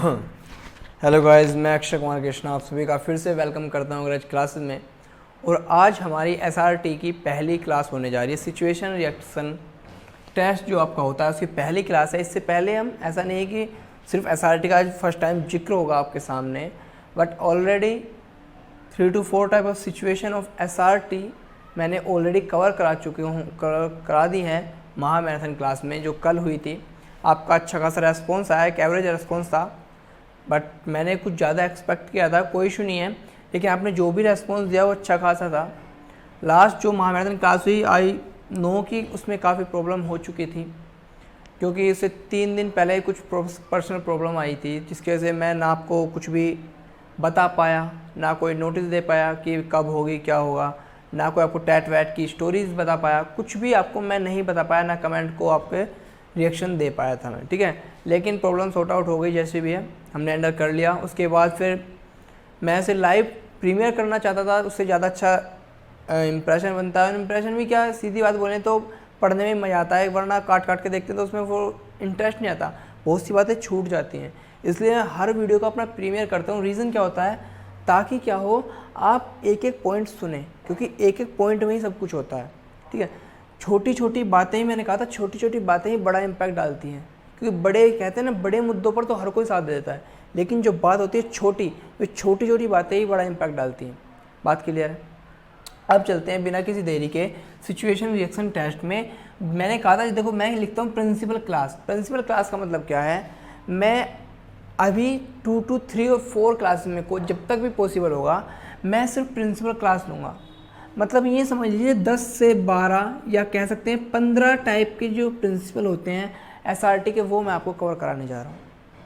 Hello guys, मैं अक्षय कुमार कृष्णा आप सभी का फिर से वेलकम करता हूँ अंग्रेज क्लासेस में। और आज हमारी एसआरटी की पहली क्लास होने जा रही है। सिचुएशन रिएक्शन टेस्ट जो आपका होता है उसकी पहली क्लास है। इससे पहले हम ऐसा नहीं है कि सिर्फ एसआरटी का आज फर्स्ट टाइम जिक्र होगा आपके सामने, but already 3 to 4 type of situation of SRT मैंने ऑलरेडी कवर करा दी हैं महा मैराथन क्लास में जो कल हुई थी। आपका अच्छा खासा रेस्पॉन्स आया, एक एवरेज रेस्पॉन्स था, बट मैंने कुछ ज़्यादा एक्सपेक्ट किया था। कोई इशू नहीं है, लेकिन आपने जो भी रेस्पॉन्स दिया वो अच्छा खासा था। लास्ट जो महा मैराथन क्लास हुई, आई नो कि उसमें काफ़ी प्रॉब्लम हो चुकी थी, क्योंकि इससे 3 दिन पहले कुछ पर्सनल प्रॉब्लम आई थी, जिसकी वजह से मैं ना आपको कुछ भी बता पाया, ना कोई नोटिस दे पाया कि कब होगी क्या होगा, ना कोई आपको टैट वैट की स्टोरीज बता पाया, कुछ भी आपको मैं नहीं बता पाया, ना कमेंट को आपके रिएक्शन दे पाया था मैं, ठीक है। लेकिन प्रॉब्लम सॉर्ट आउट हो गई, जैसे भी है हमने हैंडल कर लिया। उसके बाद फिर मैं इसे लाइव प्रीमियर करना चाहता था, उससे ज़्यादा अच्छा इंप्रेशन बनता है। इंप्रेशन भी क्या, सीधी बात बोलें तो पढ़ने में मज़ा आता है, वरना काट काट के देखते हैं तो उसमें वो इंटरेस्ट नहीं आता, बहुत सी बातें छूट जाती हैं। इसलिए मैं हर वीडियो को अपना प्रीमियर करता हूँ। रीज़न क्या होता है, ताकि क्या हो, आप एक एक पॉइंट सुने, क्योंकि एक एक पॉइंट में ही सब कुछ होता है, ठीक है। छोटी छोटी बातें ही, मैंने कहा था छोटी छोटी बातें ही बड़ा इम्पैक्ट डालती हैं, क्योंकि बड़े कहते हैं ना, बड़े मुद्दों पर तो हर कोई साथ दे देता है, लेकिन जो बात होती है छोटी, वे छोटी छोटी बातें ही बड़ा इम्पैक्ट डालती हैं। बात क्लियर है। अब चलते हैं बिना किसी देरी के सिचुएशन रिएक्शन टेस्ट में। मैंने कहा था, देखो मैं लिखता हूँ प्रिंसिपल क्लास। प्रिंसिपल क्लास का मतलब क्या है, मैं अभी 2 to 3 और 4 क्लास में को जब तक भी पॉसिबल होगा मैं सिर्फ प्रिंसिपल क्लास लूँगा। मतलब ये समझ लीजिए 10 से 12 या कह सकते हैं 15 टाइप के जो प्रिंसिपल होते हैं एसआरटी के, वो मैं आपको कवर कराने जा रहा हूँ,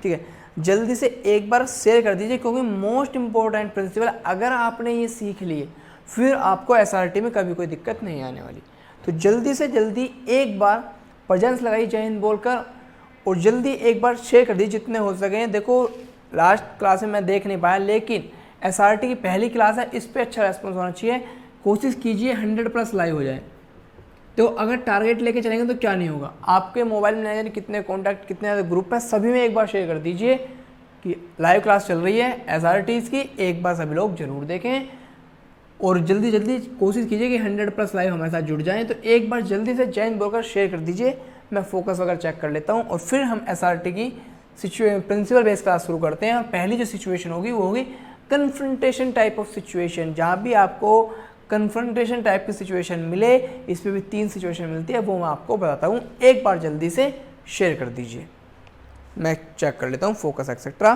ठीक है। जल्दी से एक बार शेयर कर दीजिए, क्योंकि मोस्ट इंपॉर्टेंट प्रिंसिपल अगर आपने ये सीख लिए, फिर आपको एसआरटी में कभी कोई दिक्कत नहीं आने वाली। तो जल्दी से जल्दी एक बार प्रेजेंस लगाइए जय हिंद बोलकर, और जल्दी एक बार शेयर कर दीजिए जितने हो सके। देखो लास्ट क्लास में मैं देख नहीं पाया, लेकिन एसआरटी की पहली क्लास है, इस पर अच्छा रेस्पॉन्स होना चाहिए। कोशिश कीजिए 100+ लाइव हो जाए। तो अगर टारगेट लेके चलेंगे तो क्या नहीं होगा, आपके मोबाइल में नहीं कितने कॉन्टैक्ट, कितने ज़्यादा ग्रुप है, सभी में एक बार शेयर कर दीजिए कि लाइव क्लास चल रही है एसआरटीज़ की, एक बार सभी लोग जरूर देखें। और जल्दी जल्दी कोशिश कीजिए कि 100+ लाइव हमारे साथ जुड़ जाएँ। तो एक बार जल्दी से जय हिंद बोलकर शेयर कर दीजिए, मैं फोकस वगैरह चेक कर लेता हूँ, और फिर हम एसआरटी की प्रिंसिपल बेस्ड क्लास शुरू करते हैं। पहली जो सिचुएशन होगी वो होगी कन्फ्रंटेशन टाइप ऑफ सिचुएशन। जहाँ भी आपको कन्फ्रंटेशन टाइप की सिचुएशन मिले, इस पर भी 3 सिचुएशन मिलती है, वो मैं आपको बताता हूँ। एक बार जल्दी से शेयर कर दीजिए, मैं चेक कर लेता हूँ फोकस एक्सेट्रा।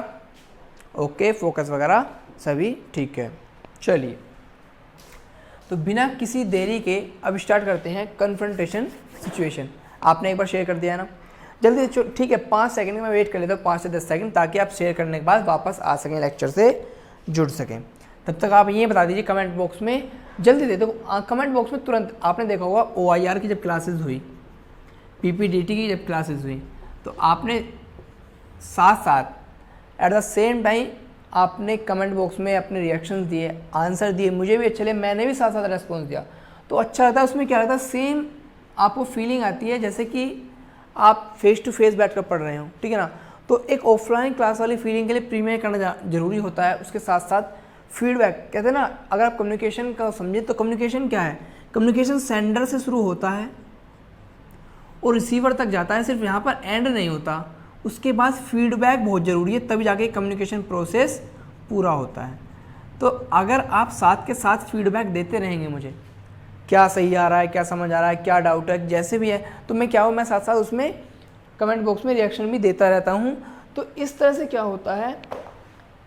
ओके, फोकस वगैरह सभी ठीक है। चलिए, तो बिना किसी देरी के अब स्टार्ट करते हैं कन्फ्रंटेशन सिचुएशन। आपने एक बार शेयर कर दिया ना, जल्दी, ठीक है। 5 सेकंड में वेट कर लेता हूँ, 5 से 10 सेकंड, ताकि आप शेयर करने के बाद वापस आ सकें, लेक्चर से जुड़ सकें। तब तक आप ये बता दीजिए कमेंट बॉक्स में, जल्दी दे दो कमेंट बॉक्स में तुरंत। आपने देखा होगा OIR की जब क्लासेस हुई, PPDT की जब क्लासेस हुई, तो आपने साथ साथ एट द सेम टाइम आपने कमेंट बॉक्स में अपने रिएक्शंस दिए, आंसर दिए, मुझे भी अच्छे लगे, मैंने भी साथ साथ रेस्पॉन्स दिया, तो अच्छा लगता है। उसमें क्या रहता है, सेम आपको फीलिंग आती है जैसे कि आप फेस टू फेस बैठ कर पढ़ रहे हो, ठीक है ना। तो एक ऑफलाइन क्लास वाली फीलिंग के लिए प्रीमियर करना जरूरी होता है। उसके साथ साथ फीडबैक, कहते हैं ना, अगर आप कम्युनिकेशन का समझे तो कम्युनिकेशन क्या है, कम्युनिकेशन सेंडर से शुरू होता है और रिसीवर तक जाता है, सिर्फ यहाँ पर एंड नहीं होता। उसके बाद फीडबैक बहुत ज़रूरी है, तभी जाके कम्युनिकेशन प्रोसेस पूरा होता है। तो अगर आप साथ के साथ फीडबैक देते रहेंगे, मुझे क्या सही आ रहा है, क्या समझ आ रहा है, क्या डाउट है, जैसे भी है, तो मैं क्या हूँ, मैं साथ साथ उसमें कमेंट बॉक्स में रिएक्शन भी देता रहता हूँ। तो इस तरह से क्या होता है,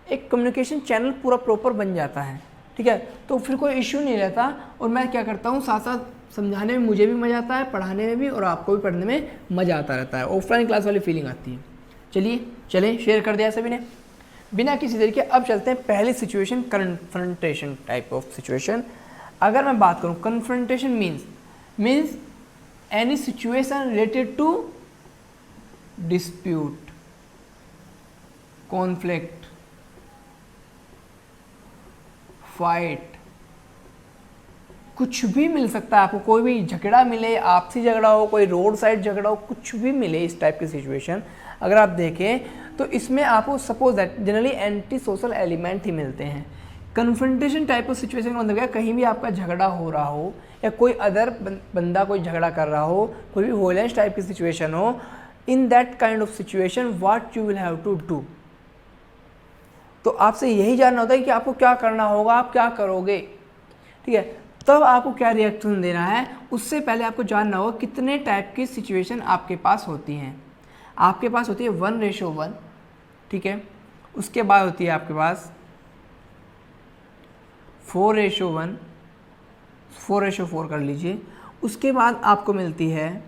एक कम्युनिकेशन चैनल पूरा प्रॉपर बन जाता है, ठीक है। तो फिर कोई इश्यू नहीं रहता, और मैं क्या करता हूँ, साथ साथ समझाने में मुझे भी मज़ा आता है, पढ़ाने में भी, और आपको भी पढ़ने में मज़ा आता रहता है। ऑफलाइन क्लास वाली फीलिंग आती है। चलिए शेयर कर दिया सभी ने, बिना किसी देर के अब चलते हैं पहली situation, confrontation type of situation. अगर मैं बात करूँ, confrontation means any situation related to dispute, conflict, fight, कुछ भी मिल सकता है आपको, कोई भी झगड़ा मिले, आपसी झगड़ा हो, कोई रोड साइड झगड़ा हो, कुछ भी मिले इस टाइप की सिचुएशन अगर आप देखें तो इसमें आपको suppose that generally anti social element ही मिलते हैं। कन्फ्रंटेशन टाइप ऑफ सिचुएशन का मतलब क्या, कहीं भी आपका झगड़ा हो रहा हो या कोई अदर बंदा कोई झगड़ा कर रहा हो, कोई भी वॉयलेंस टाइप की सिचुएशन हो, in that kind of situation what you will have to do. तो आपसे यही जानना होता है कि आपको क्या करना होगा, आप क्या करोगे, ठीक है, तब आपको क्या रिएक्शन देना है। उससे पहले आपको जानना होगा कितने टाइप की सिचुएशन आपके पास होती हैं। आपके पास होती है 1:1, ठीक है, उसके बाद होती है आपके पास 4:1, 4:4 कर लीजिए। उसके बाद आपको मिलती है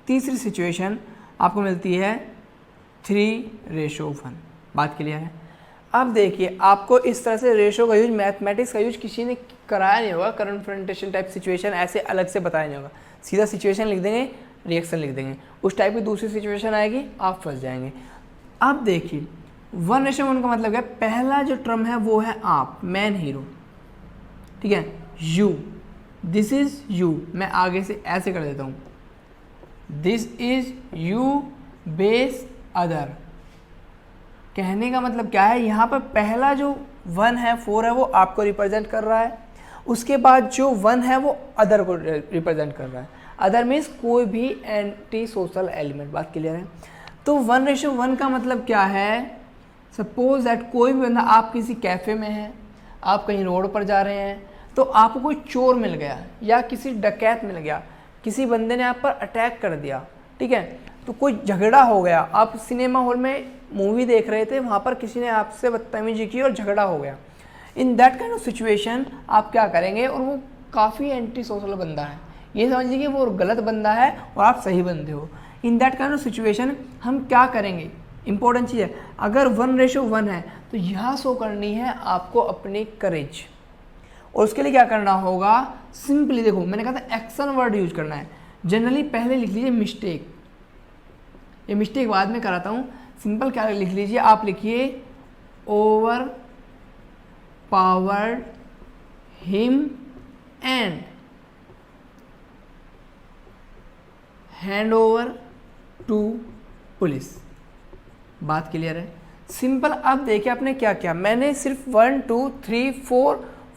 तीसरी सिचुएशन, आपको मिलती है 3:1। बात क्लियर है। अब देखिए आपको इस तरह से रेशो का यूज, मैथमेटिक्स का यूज किसी ने कराया नहीं होगा, कन्फ्रंटेशन टाइप सिचुएशन ऐसे अलग से बताया नहीं होगा, सीधा सिचुएशन लिख देंगे, रिएक्शन लिख देंगे, उस टाइप की दूसरी सिचुएशन आएगी, आप फंस जाएंगे। अब देखिए 1:1 का मतलब है पहला जो टर्म है वो है आप, मैन हीरो, ठीक है, यू, दिस इज यू, मैं आगे से ऐसे कर देता हूँ, this is you base other. कहने का मतलब क्या है, यहाँ पर पहला जो 1 है 4 है वो आपको रिप्रेजेंट कर रहा है, उसके बाद जो 1 है वो अदर को रिप्रेजेंट कर रहा है। अदर मीन्स कोई भी एंटी सोशल एलिमेंट। बात क्लियर है। तो 1:1 का मतलब क्या है, सपोज दैट कोई भी बंदा, आप किसी कैफ़े में हैं, आप कहीं रोड पर जा रहे हैं, तो आपको कोई चोर मिल गया या किसी डकैत मिल गया, किसी बंदे ने आप पर अटैक कर दिया, ठीक है, तो कोई झगड़ा हो गया, आप सिनेमा हॉल में मूवी देख रहे थे, वहाँ पर किसी ने आपसे बदतमीजी की और झगड़ा हो गया। इन दैट काइंड ऑफ सिचुएशन आप क्या करेंगे, और वो काफ़ी एंटी सोशल बंदा है, ये समझ लीजिए कि वो गलत बंदा है और आप सही बंदे हो। In that kind of situation हम क्या करेंगे, इंपॉर्टेंट चीज़ है, अगर 1:1 है तो यहाँ शो करनी है आपको अपनी करेज, और उसके लिए क्या करना होगा, सिंपली देखो मैंने कहा था एक्शन वर्ड यूज करना है। जनरली पहले लिख लीजिए मिस्टेक, ये मिस्टेक बाद में कराता हूँ, सिंपल क्या लिख लीजिए, आप लिखिए over powered him and hand over to police. बात क्लियर है, सिंपल। अब देखिए आपने क्या किया, मैंने सिर्फ 1 2 3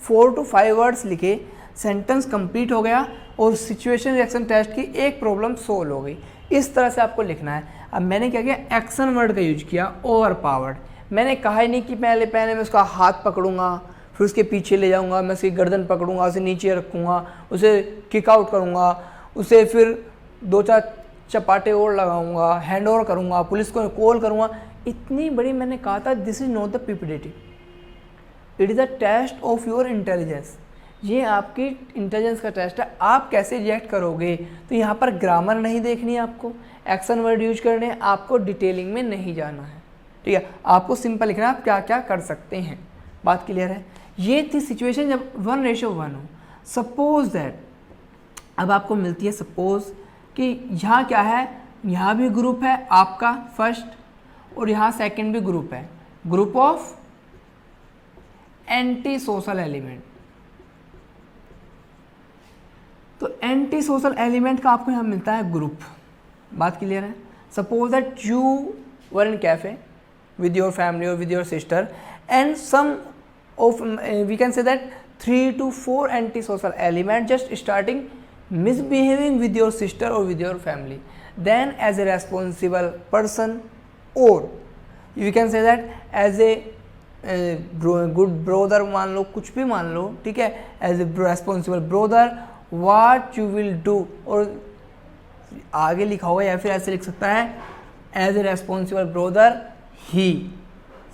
4 to 5 वर्ड्स लिखे, सेंटेंस कंप्लीट हो गया और सिचुएशन रिएक्शन टेस्ट की एक प्रॉब्लम सोल्व हो गई। इस तरह से आपको लिखना है। अब मैंने क्या किया, एक्शन वर्ड का यूज किया, ओवर पावर्ड। मैंने कहा ही नहीं कि पहले मैं उसका हाथ पकड़ूंगा, फिर उसके पीछे ले जाऊंगा, मैं उसकी गर्दन पकड़ूंगा, उसे नीचे रखूंगा, उसे किक आउट करूंगा, उसे फिर 2-4 चपाटे और लगाऊंगा, हैंड ओवर करूंगा, पुलिस को कॉल करूंगा। इतनी बड़ी मैंने कहा था, this is not the PPDT, it is a test of your intelligence. ये आपकी इंटेलिजेंस का टेस्ट है, आप कैसे रिएक्ट करोगे। तो यहाँ पर ग्रामर नहीं देखनी है आपको, एक्शन वर्ड यूज करने हैं, आपको डिटेलिंग में नहीं जाना है, ठीक है, आपको सिंपल लिखना है आप क्या क्या कर सकते हैं। बात क्लियर है। ये थी सिचुएशन जब 1:1 हो। सपोज दैट अब आपको मिलती है, सपोज कि यहाँ क्या है, यहाँ भी ग्रुप है आपका फर्स्ट, और यहाँ सेकंड भी ग्रुप है, group of anti social element. तो एंटी सोशल एलिमेंट का आपको यहाँ मिलता है ग्रुप। बात क्लियर है। Suppose that you were in cafe with your family or with your sister, and some of we can say that 3 to 4 antisocial element just starting misbehaving with your sister or with your family. Then as a responsible person, or you can say that as a good brother, मान लो, कुछ भी मान लो, ठीक है, as a responsible brother what you will do, और आगे लिखा होगा या फिर ऐसे लिख सकता है as a responsible brother he,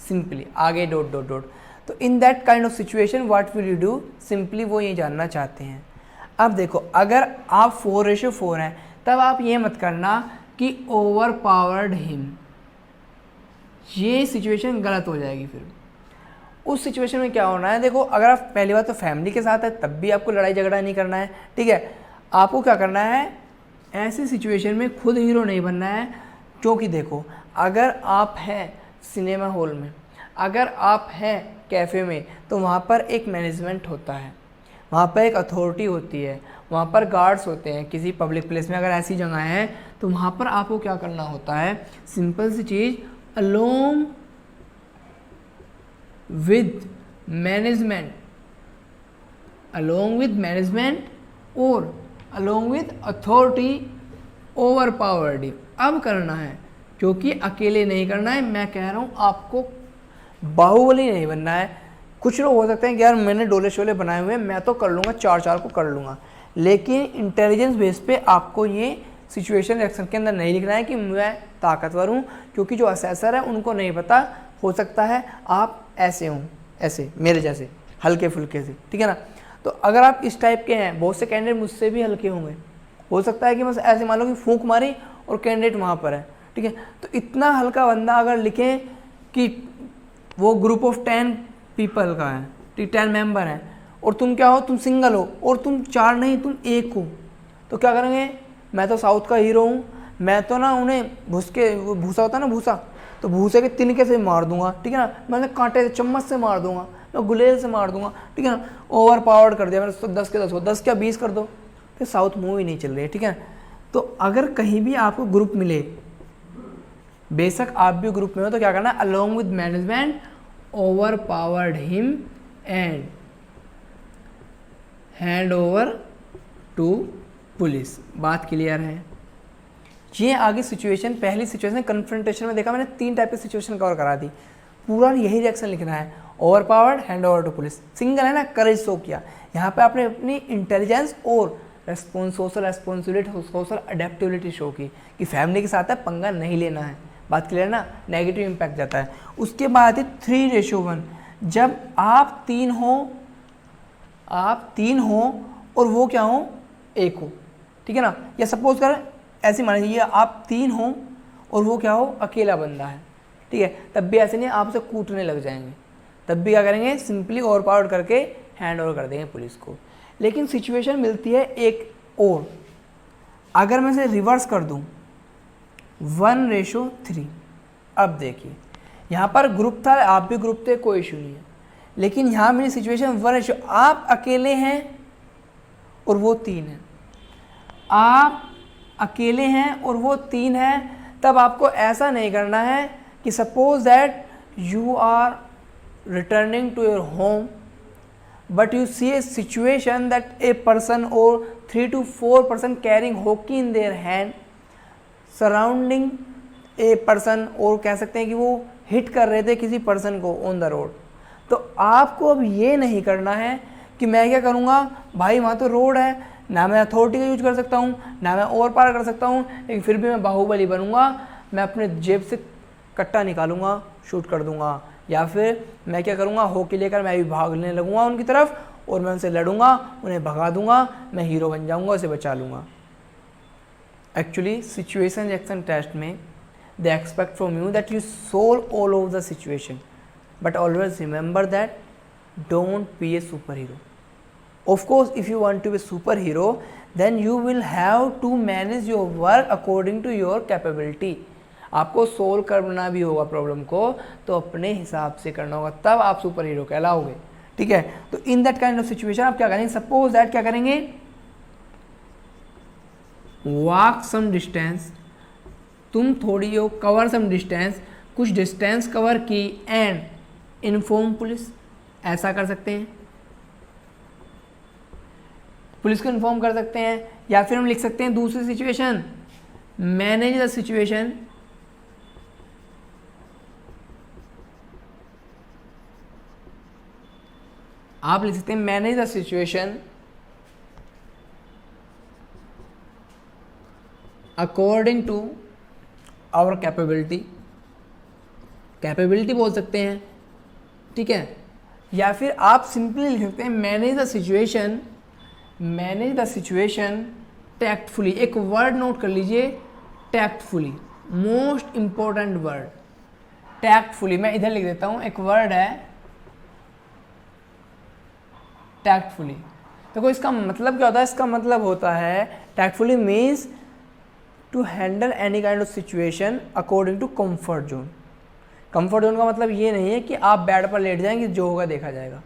simply आगे डॉट डॉट डॉट। तो in that kind of situation what will you do, simply वो ये जानना चाहते हैं। अब देखो अगर आप 4:4 हैं तब आप ये मत करना कि ओवर पावर्ड हिम, ये सिचुएशन गलत हो जाएगी। फिर उस सिचुएशन में क्या होना है, देखो अगर आप पहली बार तो फैमिली के साथ है तब भी आपको लड़ाई झगड़ा नहीं करना है, ठीक है, आपको क्या करना है, ऐसी सिचुएशन में खुद हीरो नहीं बनना है। क्योंकि देखो अगर आप हैं सिनेमा हॉल में, अगर आप हैं कैफ़े में, तो वहाँ पर एक मैनेजमेंट होता है, वहाँ पर एक अथॉरिटी होती है, वहाँ पर गार्ड्स होते हैं। किसी पब्लिक प्लेस में अगर ऐसी जगह है तो वहाँ पर आपको क्या करना होता है, सिंपल सी चीज़, along with management, along with management और along with authority overpowered. अब करना है, क्योंकि अकेले नहीं करना है। मैं कह रहा हूँ आपको बाहुबली नहीं बनना है। कुछ लोग हो सकते हैं कि यार मैंने डोले शोले बनाए हुए हैं, मैं तो कर लूँगा, चार चार को कर लूँगा, लेकिन इंटेलिजेंस बेस पे आपको ये सिचुएशन रिएक्शन के अंदर नहीं लिखना है कि मैं ताकतवर हूँ, क्योंकि जो असेसर है उनको नहीं पता, हो सकता है आप ऐसे हों, ऐसे मेरे जैसे हल्के फुल्के से, ठीक है ना। तो अगर आप इस टाइप के हैं, बहुत से कैंडिडेट मुझसे भी हल्के होंगे, हो सकता है कि बस ऐसे मान लो कि फूंक मारी और कैंडिडेट वहाँ पर है, ठीक है। तो इतना हल्का बंदा अगर लिखें कि वो ग्रुप ऑफ 10 पीपल का है, 10 मेंबर हैं, और तुम क्या हो, तुम सिंगल हो, और तुम 4 नहीं तुम 1 हो, तो क्या करेंगे, मैं तो साउथ का हीरो हूँ, मैं तो ना उन्हें भूसा होता है ना, भूसा, तो भूसे के तिनके से मार दूंगा, ठीक है ना, मैं कांटे से, चम्मच से मार दूंगा, मैं गुलेल से मार दूंगा, ठीक है ना। ओवर पावर्ड कर दिया मैंने, तो 10 के 10 हो, 10 क्या 20 कर दो, फिर साउथ मूवी नहीं चल रही है, ठीक है। तो अगर कहीं भी आपको ग्रुप मिले, बेशक आप भी ग्रुप में हो, तो क्या करना है, along with management over powered him and hand over to police. बात क्लियर है। ये आगे सिचुएशन, पहली सिचुएशन कन्फ्रंटेशन में देखा मैंने 3 टाइप की सिचुएशन कवर करा दी, पूरा यही रिएक्शन लिखना है, over powered, hand over to police. Single है ना, करेज शो किया, यहाँ पे आपने अपनी इंटेलिजेंस और social responsibility, social adaptability show की कि फैमिली के साथ है, पंगा नहीं लेना है। बात क्लियर ना, नेगेटिव इम्पैक्ट जाता है। उसके बाद है 3:1, जब आप 3 हो और वो क्या हो, 1 हो, ठीक है ना। या सपोज कर ऐसे मान लीजिए आप 3 हो और वो क्या हो, अकेला बंदा है, ठीक है, तब भी ऐसे नहीं आपसे कूटने लग जाएंगे, तब भी क्या करेंगे, सिंपली ओवर पावर्ड करके हैंड ओवर कर देंगे पुलिस को। लेकिन सिचुएशन मिलती है एक और, अगर मैं इसे रिवर्स कर दूं 1:3। अब देखिए यहाँ पर ग्रुप था, आप भी ग्रुप थे, कोई इशू नहीं है, लेकिन यहाँ मेरी सिचुएशन 1:, आप अकेले हैं और वो 3 है, आप अकेले हैं और वो 3 है, तब आपको ऐसा नहीं करना है कि suppose that you are returning to your home but you see a situation that a person or 3 to 4 person carrying hockey in their hand surrounding a person, और कह सकते हैं कि वो हिट कर रहे थे किसी पर्सन को ऑन द रोड। तो आपको अब ये नहीं करना है कि मैं क्या करूँगा, भाई वहाँ तो रोड है, ना मैं अथॉरिटी का यूज कर सकता हूँ, ना मैं ओवर पावर कर सकता हूँ, लेकिन फिर भी मैं बाहुबली बनूंगा, मैं अपने जेब से कट्टा निकालूंगा, शूट कर दूंगा, या फिर मैं क्या करूँगा, हॉकी लेकर मैं भी भागने लगूंगा उनकी तरफ और मैं उनसे लड़ूंगा, उन्हें भगा दूंगा, मैं हीरो बन जाऊंगा, उसे बचा लूँगा। एक्चुअली सिचुएशन रिएक्शन टेस्ट में they expect from you that you solve all of the situation, but always remember that don't be a super hero. Of course if you want to be super hero then you will have to manage your work according to your capability. आपको solve करना भी होगा problem को, तो अपने हिसाब से करना होगा, तब आप सुपर हीरो कहलाओगे, ठीक है। तो in that kind of situation आप क्या करेंगे, सपोज दैट क्या करेंगे, वॉक सम डिस्टेंस, तुम थोड़ी हो, कवर सम डिस्टेंस, कुछ डिस्टेंस कवर की, एंड इन्फॉर्म पुलिस, ऐसा कर सकते हैं, पुलिस को इन्फॉर्म कर सकते हैं। या फिर हम लिख सकते हैं दूसरी सिचुएशन, मैनेज द सिचुएशन, आप लिख सकते हैं manage the situation according to our capability, capability बोल सकते हैं, ठीक है। या फिर आप सिंपली लिख सकते हैं manage the situation, manage the situation tactfully. एक वर्ड नोट कर लीजिए, tactfully, most important word, tactfully. मैं इधर लिख देता हूं, एक वर्ड है टैक्टफुली। देखो इसका मतलब क्या होता है, इसका मतलब होता है tactfully means to handle any kind of situation according to comfort zone. Comfort zone का मतलब ये नहीं है कि आप बेड पर लेट जाएंगे, जो होगा देखा जाएगा।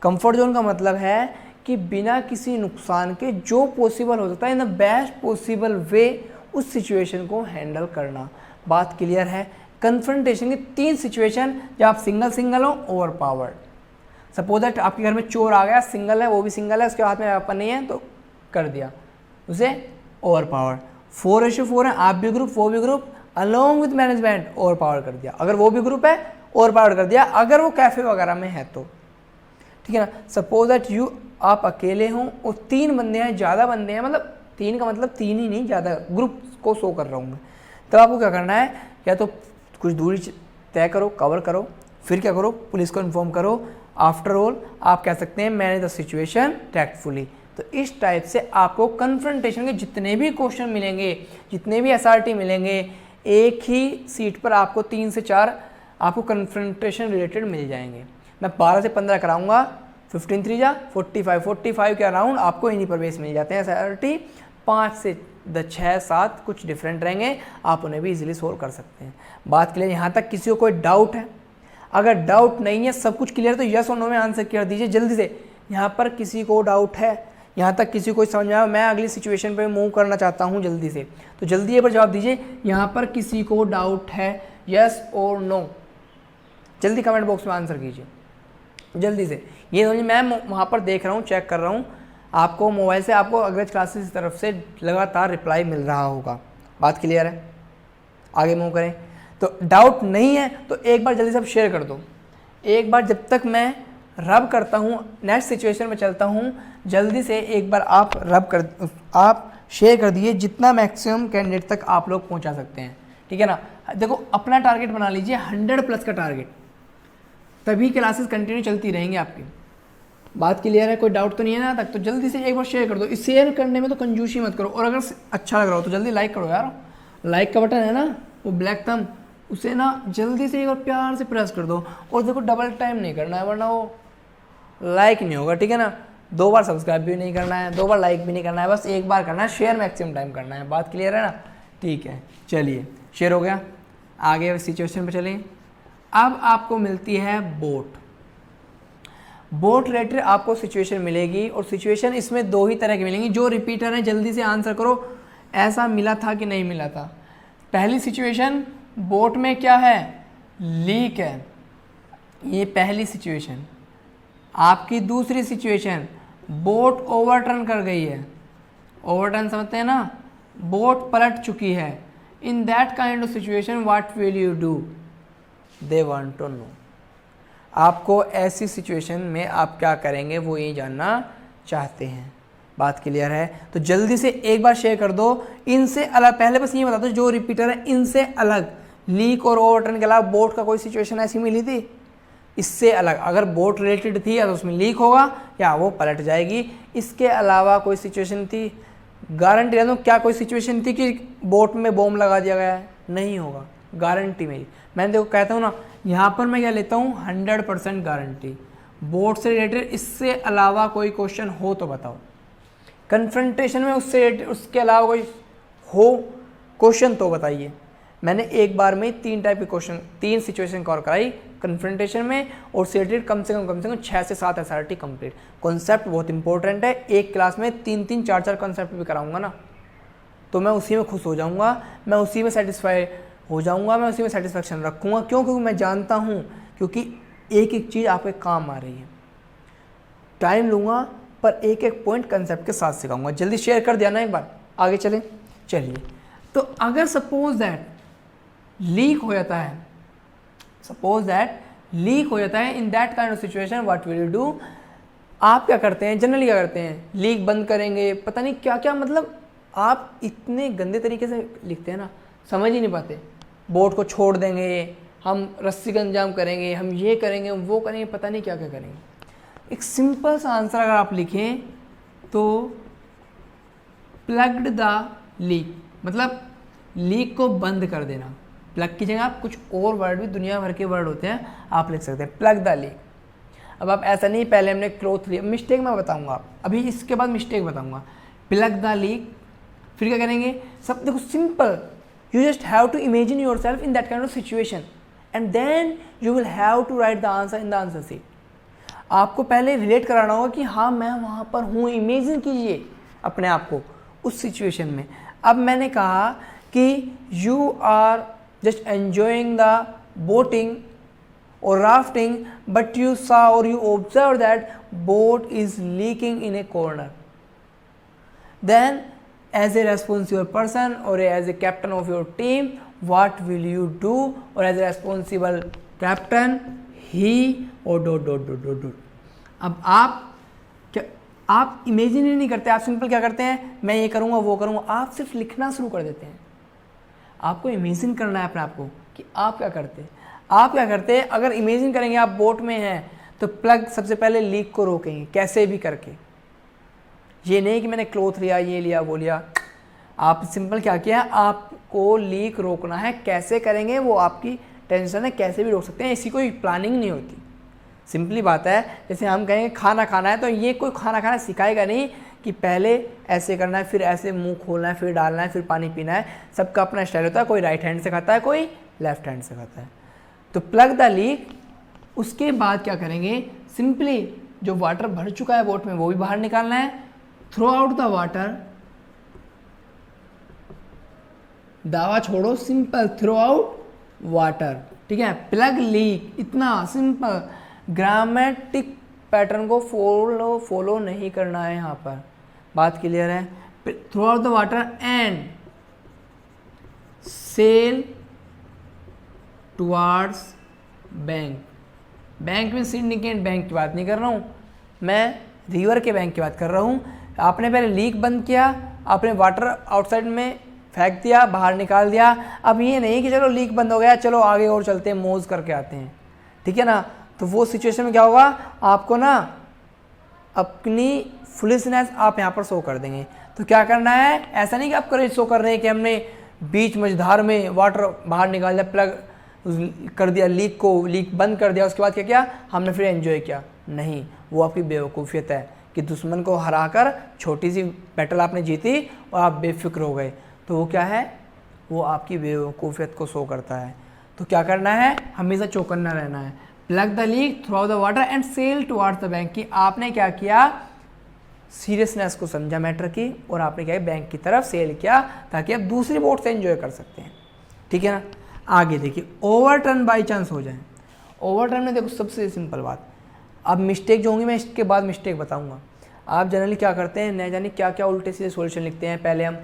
कंफर्ट जोन का मतलब है कि बिना किसी नुकसान के जो पॉसिबल हो सकता है in the best possible way उस सिचुएशन को हैंडल करना। बात क्लियर है। कन्फ्रंटेशन की 3 सिचुएशन, जब आप सिंगल हो, ओवर पावर्ड। सपोज दैट आपके घर में चोर आ गया, सिंगल है, वो भी सिंगल है, उसके हाथ में वेपन नहीं है, तो कर दिया उसे ओवर पावर्ड। 4:4 है, आप भी ग्रुप वो भी group, along with management over power कर दिया। अगर वो भी ग्रुप है ओवर पावर कर दिया, अगर वो कैफे वगैरह में है तो, ठीक है ना। सपोज दैट आप अकेले हों और 3 बंदे हैं, ज़्यादा बंदे हैं, मतलब 3 का मतलब 3 ही नहीं, ज़्यादा ग्रुप को शो कर रहा हूँ मैं। तब आपको क्या करना है, या तो कुछ दूरी तय करो, कवर करो, फिर क्या करो, पुलिस को इन्फॉर्म करो। आफ्टर ऑल आप कह सकते हैं मैनेज द सिचुएशन टैक्टफुली। तो इस टाइप से आपको कन्फ्रंटेशन के जितने भी क्वेश्चन मिलेंगे, जितने भी SRT मिलेंगे, एक ही सीट पर आपको 3 से 4 आपको कन्फ्रंटेशन रिलेटेड मिल जाएंगे। मैं 12 से 15 कराऊंगा, 15 3 जा 45 के अराउंड आपको इन्हीं पर बेस मिल जाते हैं SRT। 5 से 6 7 कुछ डिफरेंट रहेंगे, आप उन्हें भी इजीली सोल्व कर सकते हैं। बात के लिए यहाँ तक किसी को कोई डाउट है? अगर डाउट नहीं है, सब कुछ क्लियर, तो यस और नो में आंसर कर दीजिए जल्दी से। यहाँ पर किसी को डाउट है? यहाँ तक किसी को समझ में आया? मैं अगली सिचुएशन पे मूव करना चाहता हूँ जल्दी से, तो जल्दी ये पर जवाब दीजिए। यहाँ पर किसी को डाउट है? यस और नो जल्दी कमेंट बॉक्स में आंसर कीजिए जल्दी से। ये समझिए मैं वहाँ पर देख रहा हूँ, चेक कर रहा हूँ, आपको मोबाइल से आपको अग्रज क्लासेस की तरफ से लगातार रिप्लाई मिल रहा होगा। बात क्लियर है? आगे मूव करें। तो डाउट नहीं है तो एक बार जल्दी से आप शेयर कर दो। एक बार जब तक मैं रब करता हूँ, नेक्स्ट सिचुएशन में चलता हूँ, जल्दी से एक बार आप शेयर कर दिए, जितना मैक्सिमम कैंडिडेट तक आप लोग पहुँचा सकते हैं, ठीक है ना। देखो अपना टारगेट बना लीजिए 100+ का टारगेट, तभी क्लासेस कंटिन्यू चलती रहेंगी आपकी। बात क्लियर है? कोई डाउट तो नहीं है ना तक? तो जल्दी से एक बार शेयर कर दो। इस शेयर करने में तो कंजूसी मत करो, और अगर अच्छा लग रहा हो तो जल्दी लाइक करो यार। लाइक का बटन है ना, वो ब्लैक थंब, उसे ना जल्दी से एक बार प्यार से प्रेस कर दो। और देखो डबल टाइम नहीं करना है, वरना वो लाइक नहीं होगा, ठीक है ना। 2 बार सब्सक्राइब भी नहीं करना है, 2 बार लाइक भी नहीं करना है, बस एक बार करना है, शेयर मैक्सिमम टाइम करना है। बात क्लियर है ना? ठीक है, चलिए शेयर हो गया, आगे सिचुएशन पे चलिए। अब आपको मिलती है बोट रिलेटेड आपको सिचुएशन मिलेगी, और सिचुएशन इसमें 2 ही तरह की मिलेंगी। जो रिपीटर है जल्दी से आंसर करो, ऐसा मिला था कि नहीं मिला था। पहली सिचुएशन बोट में क्या है? लीक है, ये पहली सिचुएशन। आपकी दूसरी सिचुएशन बोट ओवरटर्न कर गई है। ओवरटर्न समझते हैं ना, बोट पलट चुकी है। In that kind of situation what will you do? They want to know. आपको ऐसी सिचुएशन में आप क्या करेंगे वो ये जानना चाहते हैं। बात क्लियर है? तो जल्दी से एक बार शेयर कर दो। इनसे अलग, पहले बस ये बता दो, जो रिपीटर है इनसे अलग, लीक और ओवरटर्न के अलावा बोट का कोई सिचुएशन ऐसी मिली थी? इससे अलग अगर बोट रिलेटेड थी या तो उसमें लीक होगा या वो पलट जाएगी। इसके अलावा कोई सिचुएशन थी? गारंटी दे दूं, क्या कोई सिचुएशन थी कि बोट में बॉम्ब लगा दिया गया है? नहीं होगा, गारंटी मेरी। मैं देखो कहता हूँ ना, यहाँ पर मैं क्या लेता हूँ 100% गारंटी। बोट से रिलेटेड इससे अलावा कोई क्वेश्चन हो तो बताओ। कन्फ्रंटेशन में उससे रिलेटेड उसके अलावा कोई हो क्वेश्चन तो बताइए। मैंने एक बार में 3 टाइप के क्वेश्चन, 3 सिचुएशन कवर कराई कन्फ्रंटेशन में, और से रिलेटेड कम से कम 6 से 7 SRT कंप्लीट। कॉन्सेप्ट बहुत इंपॉर्टेंट है, एक क्लास में 3-3 4-4 कॉन्सेप्ट भी कराऊंगा ना, तो मैं उसी में खुश हो जाऊंगा, मैं उसी में सेटिस्फाई हो जाऊंगा, मैं उसी में सेटिस्फेक्शन रखूंगा। क्यों? क्योंकि मैं जानता हूं, क्योंकि एक एक चीज़ आपके काम आ रही है। टाइम लूँगा पर एक एक पॉइंट कंसेप्ट के साथ सिखाऊंगा। जल्दी शेयर कर दिया ना एक बार, आगे चलें। चलिए, तो अगर सपोज दैट लीक हो जाता है, in that kind of situation what will you do? आप क्या करते हैं जनरली? क्या करते हैं? लीक बंद करेंगे, पता नहीं क्या क्या, मतलब आप इतने गंदे तरीके से लिखते हैं ना, समझ ही नहीं पाते। बोट को छोड़ देंगे, हम रस्सी का इंतजाम करेंगे, हम ये करेंगे, वो करेंगे, पता नहीं क्या क्या करेंगे। एक सिंपल सा आंसर अगर आप लिखें तो प्लग्ड द लीक, मतलब लीक को बंद कर देना। प्लग की जगह आप कुछ और वर्ड भी, दुनिया भर के वर्ड होते हैं, आप लिख सकते हैं प्लग द लीक। अब आप ऐसा नहीं, पहले हमने क्लोथ लिया, मिस्टेक मैं बताऊंगा अभी, इसके बाद मिस्टेक बताऊंगा। प्लग द लीक, फिर क्या करेंगे? सब देखो simple, you just have to imagine yourself in that kind of situation and then you will have to write the answer in the answer sheet. आपको पहले रिलेट कराना होगा कि हाँ मैं वहाँ पर हूँ। इमेजिन कीजिए अपने आप को उस सिचुएशन में। अब मैंने कहा कि you are just enjoying the boating और rafting, but you saw or you observed that boat is leaking in a corner. Then as a responsible person or as a captain of your team, what will you do? Or as a responsible captain, he or dot. अब आप imagine ही नहीं करते, आप simple क्या करते हैं, मैं ये करूँगा वो करूँगा, आप सिर्फ लिखना शुरू कर देते हैं। आपको इमेजिन करना है अपने आप को कि आप क्या करते हैं। आप क्या करते हैं, अगर इमेजिन करेंगे आप बोट में हैं तो प्लग सबसे पहले लीक को रोकेंगे कैसे भी करके। ये नहीं कि मैंने क्लॉथ लिया, ये लिया, वो लिया। आप सिंपल क्या किया, आपको लीक रोकना है। कैसे करेंगे वो आपकी टेंशन है, कैसे भी रोक सकते हैं, ऐसी कोई प्लानिंग नहीं होती। सिंपली बात है, जैसे हम कहेंगे खाना खाना है तो ये कोई खाना खाना सिखाएगा नहीं कि पहले ऐसे करना है, फिर ऐसे मुंह खोलना है, फिर डालना है, फिर पानी पीना है। सबका अपना स्टाइल होता है, कोई राइट हैंड से खाता है, कोई लेफ्ट हैंड से खाता है। तो प्लग द लीक, उसके बाद क्या करेंगे, सिंपली जो वाटर भर चुका है बोट में वो भी बाहर निकालना है। थ्रो आउट द वाटर, दावा छोड़ो, सिंपल थ्रो आउट वाटर, ठीक है। प्लग लीक, इतना सिंपल, ग्रामेटिक पैटर्न को फॉलो नहीं करना है यहाँ पर। बात क्लियर है। Throw out the water and sail towards bank. Bank में सिंडिकेट बैंक की बात नहीं कर रहा हूँ, मैं रिवर के बैंक की बात कर रहा हूँ। आपने पहले लीक बंद किया, आपने वाटर आउटसाइड में फेंक दिया, बाहर निकाल दिया। अब ये नहीं कि चलो लीक बंद हो गया, चलो आगे और चलते हैं, मौज करके आते हैं, ठीक है ना। तो वो सिचुएशन में क्या होगा, आपको ना अपनी फुलिशनेस आप यहाँ पर शो कर देंगे। तो क्या करना है, ऐसा नहीं कि आप करेज शो कर रहे हैं कि हमने बीच मझधार में वाटर बाहर निकाल दिया, प्लग कर दिया, लीक बंद कर दिया, उसके बाद क्या किया हमने, फिर एंजॉय किया। नहीं, वो आपकी बेवकूफ़ियत है कि दुश्मन को हराकर छोटी सी बैटल आपने जीती और आप बेफिक्र हो गए। तो वो क्या है, वो आपकी बेवकूफ़ियत को शो करता है। तो क्या करना है, हमेशा चौकन्ना रहना है। Plug the leak, throw out the water and sail towards the bank. कि आपने क्या किया, सीरियसनेस को समझा मैटर की, और आपने क्या बैंक की तरफ सेल किया ताकि आप दूसरी बोट से एंजॉय कर सकते हैं, ठीक है ना। आगे देखिए, ओवरटर्न बाई चांस हो जाए। ओवरटर्न में देखो सबसे सिंपल बात, अब मिस्टेक जो होंगी मैं इसके बाद मिस्टेक बताऊंगा। आप जनरली क्या करते हैं, न जाने क्या क्या उल्टे सीधे सॉल्यूशन लिखते हैं। पहले हम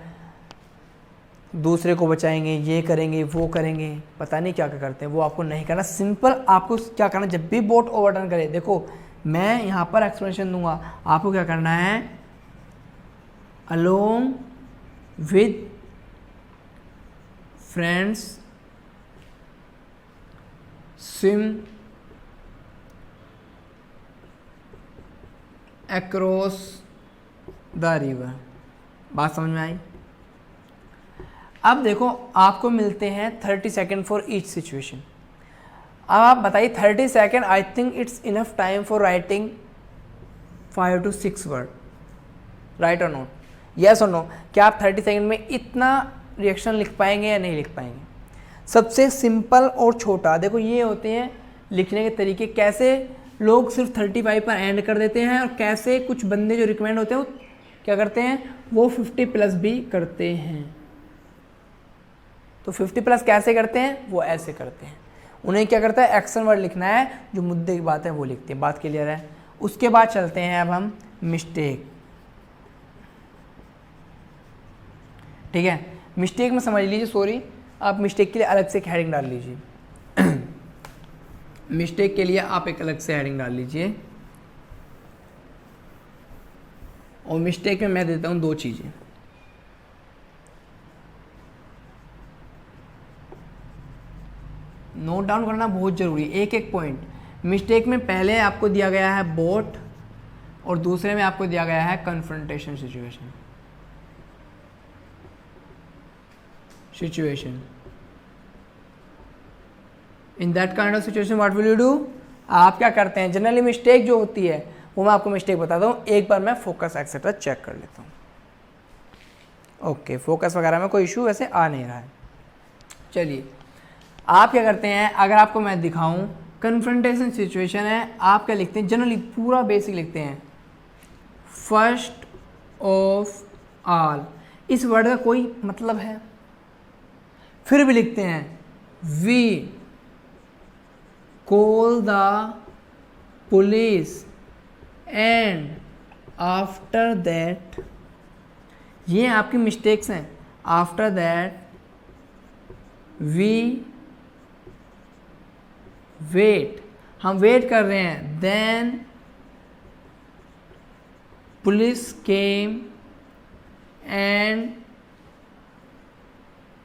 दूसरे को बचाएंगे, ये करेंगे, वो करेंगे, पता नहीं क्या क्या करते हैं। वो आपको नहीं करना। सिंपल आपको क्या करना, जब भी बोट ओवरटर्न करे, देखो मैं यहाँ पर एक्सप्लेनेशन दूंगा, आपको क्या करना है, along with friends swim across the river. बात समझ में आई। अब देखो आपको मिलते हैं 30 सेकेंड फॉर ईच सिचुएशन। अब आप बताइए 30 second, I think it's enough time for writing 5 to 6 word, right और नोट, यस और नो। क्या आप 30 सेकेंड में इतना रिएक्शन लिख पाएंगे या नहीं लिख पाएंगे। सबसे सिंपल और छोटा देखो ये होते हैं लिखने के तरीके। कैसे लोग सिर्फ 35 पर एंड कर देते हैं, और कैसे कुछ बंदे जो रिकमेंड होते हैं वो क्या करते हैं, वो 50+ भी करते हैं। तो 50+ कैसे करते हैं, वो ऐसे करते हैं। उन्हें क्या करता है, एक्शन वर्ड लिखना है, जो मुद्दे की बात है वो लिखते हैं। बात क्लियर है। उसके बाद चलते हैं अब हम मिस्टेक, ठीक है। मिस्टेक में समझ लीजिए, सॉरी आप मिस्टेक के लिए अलग से एक हेडिंग डाल लीजिए। मिस्टेक के लिए आप एक अलग से हेडिंग डाल लीजिए। और मिस्टेक में मैं देता हूं 2 चीज़ें। नोट डाउन करना बहुत ज़रूरी, एक एक पॉइंट। मिस्टेक में पहले आपको दिया गया है बोट, और दूसरे में आपको दिया गया है confrontation situation. In that kind of situation what will you do, आप क्या करते हैं। जनरली मिस्टेक जो होती है वो मैं आपको मिस्टेक बताता हूँ, एक बार मैं फोकस एक्सेट्रा चेक कर लेता हूँ। ओके, फोकस वगैरह में कोई इशू वैसे आ नहीं रहा है। चलिए आप क्या करते हैं, अगर आपको मैं दिखाऊं कन्फ्रंटेशन सिचुएशन है, आप क्या लिखते हैं, जनरली पूरा बेसिक लिखते हैं, फर्स्ट ऑफ ऑल। इस वर्ड का कोई मतलब है, फिर भी लिखते हैं we call the police and after that, ये आपकी मिस्टेक्स हैं। आफ्टर दैट वी वेट, हम वेट कर रहे हैं। Then police came and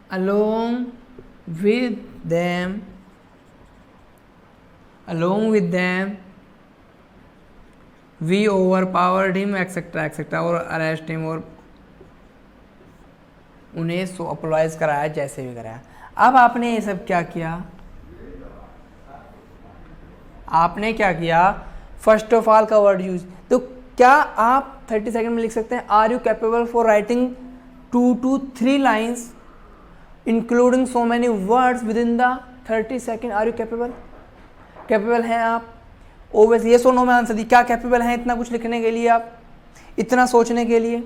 along with them we overpowered him etc etc और अरेस्ट हिम, और उन्हें अप्रोलाइज कराया, जैसे भी कराया। अब आपने ये सब क्या किया, आपने क्या किया, फर्स्ट ऑफ ऑल का वर्ड यूज। तो क्या आप 30 सेकंड में लिख सकते हैं, are you capable for writing 2 to 3 lines including so many words within the 30 second, are you capable? Capable हैं आप? ओवेस ये सो नो में आंसर दी। क्या कैपेबल हैं इतना कुछ लिखने के लिए, आप इतना सोचने के लिए?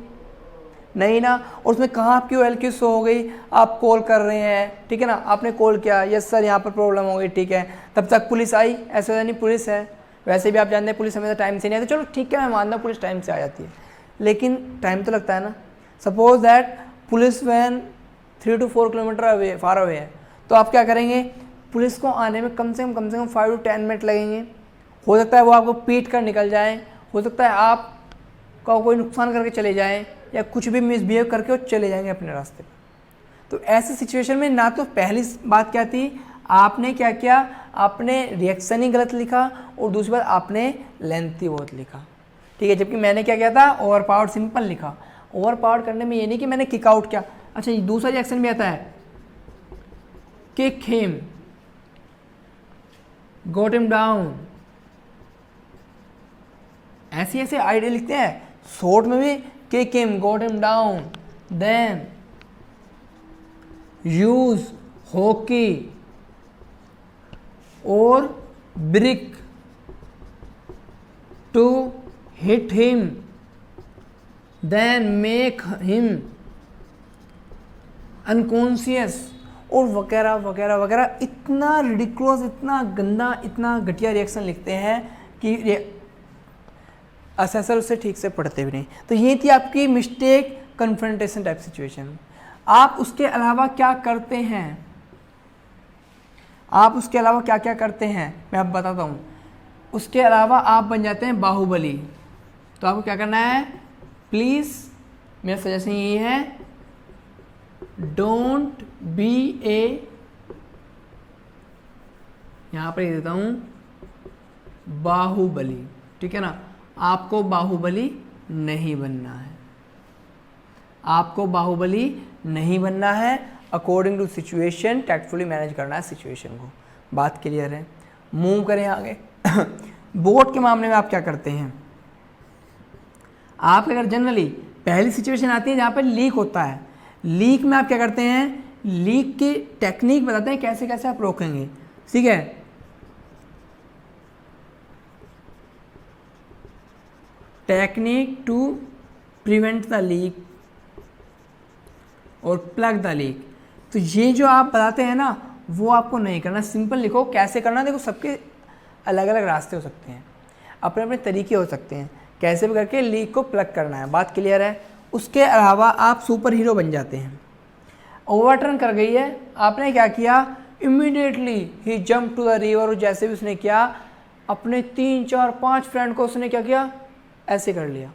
नहीं ना। और उसमें कहाँ आपकी OLQ शो हो गई, आप कॉल कर रहे हैं, ठीक है ना, आपने कॉल किया, यस सर यहाँ पर प्रॉब्लम हो गई, ठीक है, तब तक पुलिस आई, ऐसा नहीं पुलिस है, वैसे भी आप जानते हैं पुलिस हमेशा टाइम से नहीं आती, चलो ठीक है मैं मानता हूँ पुलिस टाइम से आ जाती है, लेकिन टाइम तो लगता है ना। Suppose that police van 3 to 4 kilometre away, far away है, तो आप क्या करेंगे, पुलिस को आने में कम से कम 5 to 10 मिनट लगेंगे। हो सकता है वो आपको पीट कर निकल जाए, हो सकता है आपका कोई नुकसान करके चले जाएं, या कुछ भी मिसबिहेव करके वो चले जाएंगे अपने रास्ते पर। तो ऐसी सिचुएशन में ना तो पहली बात क्या थी, आपने क्या किया, आपने रिएक्शन ही गलत लिखा, और दूसरी बात आपने लेंथी बहुत लिखा, ठीक है। जबकि मैंने क्या किया था, ओवरपावर्ड सिंपल लिखा। ओवरपावर्ड करने में ये नहीं कि मैंने किक आउट किया। अच्छा, ये दूसरा रिएक्शन भी आता है, kick him, got him down, ऐसे ऐसे आइडिया लिखते हैं। शॉर्ट में भी kick him, got him down, then use hockey और brick to hit him, then make him unconscious, और वगैरह वगैरह वगैरह। इतना रिडिकुलस, इतना गंदा, इतना घटिया रिएक्शन लिखते हैं कि असेसर उससे ठीक से पढ़ते भी नहीं। तो ये थी आपकी मिस्टेक कन्फ्रंटेशन टाइप सिचुएशन। आप उसके अलावा क्या करते हैं, आप उसके अलावा क्या क्या करते हैं मैं अब बताता हूँ। उसके अलावा आप बन जाते हैं बाहुबली। तो आपको क्या करना है, प्लीज़ मेरा सजेशन ये है, डोंट बी ए, यहाँ पर देता हूँ बाहुबली, ठीक है ना। आपको बाहुबली नहीं बनना है, आपको बाहुबली नहीं बनना है। According to situation tactfully manage करना है सिचुएशन को। बात क्लियर है? मूव करें आगे। बोट के मामले में आप क्या करते हैं, आप अगर जनरली पहली सिचुएशन आती है जहाँ पर लीक होता है, लीक में आप क्या करते हैं, लीक की टेक्निक बताते हैं कैसे कैसे आप रोकेंगे, ठीक है। Technique to prevent the leak और प्लग द लीक। तो ये जो आप बताते हैं ना, वो आपको नहीं करना। सिंपल लिखो कैसे करना। देखो सबके अलग अलग रास्ते हो सकते हैं, अपने अपने तरीके हो सकते हैं, कैसे भी करके लीक को प्लग करना है। बात क्लियर है? उसके अलावा आप सुपर हीरो बन जाते हैं। ओवरटर्न कर गई है, आपने क्या किया, इमीडिएटली ही जंप टू द रिवर। और जैसे भी उसने किया, अपने 3 4 5 फ्रेंड को उसने क्या किया, ऐसे कर लिया,